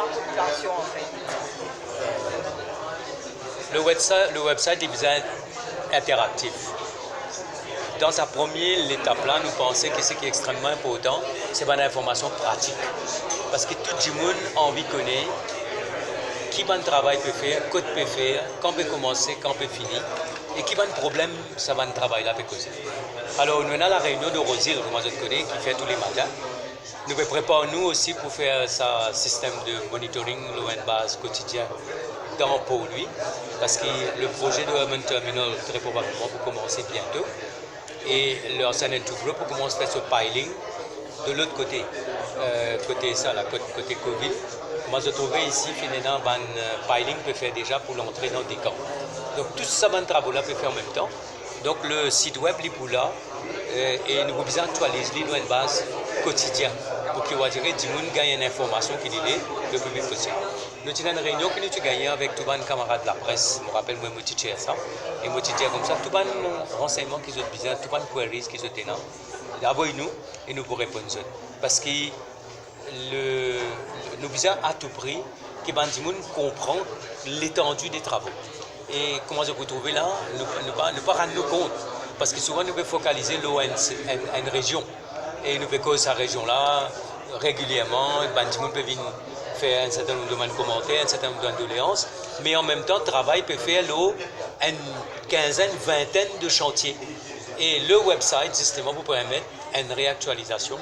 population en fait? Le website est bien interactif. Dans sa première étape-là, nous pensons que ce qui est extrêmement important, c'est l'information pratique. Parce que tout le monde a envie de connaître qui va le travail peut faire, quoi peut faire, quand peut commencer, quand peut finir, et qui va le problème, ça va le travail là peut causer. Alors, nous avons la réunion de Rosil, que moi je connais, qui fait tous les matins. Nous préparons nous aussi pour faire ce système de monitoring, le base quotidien pour lui, parce que le projet de Urban Terminal, très probablement, pour commencer bientôt. Et leur San Group pour commencer à faire ce piling de l'autre côté, côté Covid. Moi, je trouvais ici, finalement, un piling peut faire déjà pour l'entrée dans des camps. Donc, tout ça, un travail-là peut faire en même temps. Donc, le site web, il est pour là, et nous pouvons actualiser une base quotidien pour que les gens gagnent une information qui est le plus vite possible. Nous avons une réunion que nous avons gagnée avec tous les camarades de la presse. Je me rappelle, moi, je suis ça. Et je dis comme ça, tous les renseignements qu'ils ont besoin, tous les queries qu'ils ont besoin, d'abord nous, et nous pour répondre. Parce que nous besoin à tout prix que les gens comprennent l'étendue des travaux. Et comment je peux trouver là, ne pas rendre nous compte. Parce que souvent, nous pouvons focaliser une région. Et nous faisons cette région-là régulièrement. Les gens peuvent venir faire un certain nombre de commentaires, un certain nombre d'indoléances. Mais en même temps, le travail peut faire une quinzaine, vingtaine de chantiers. Et le website, justement, vous permet une réactualisation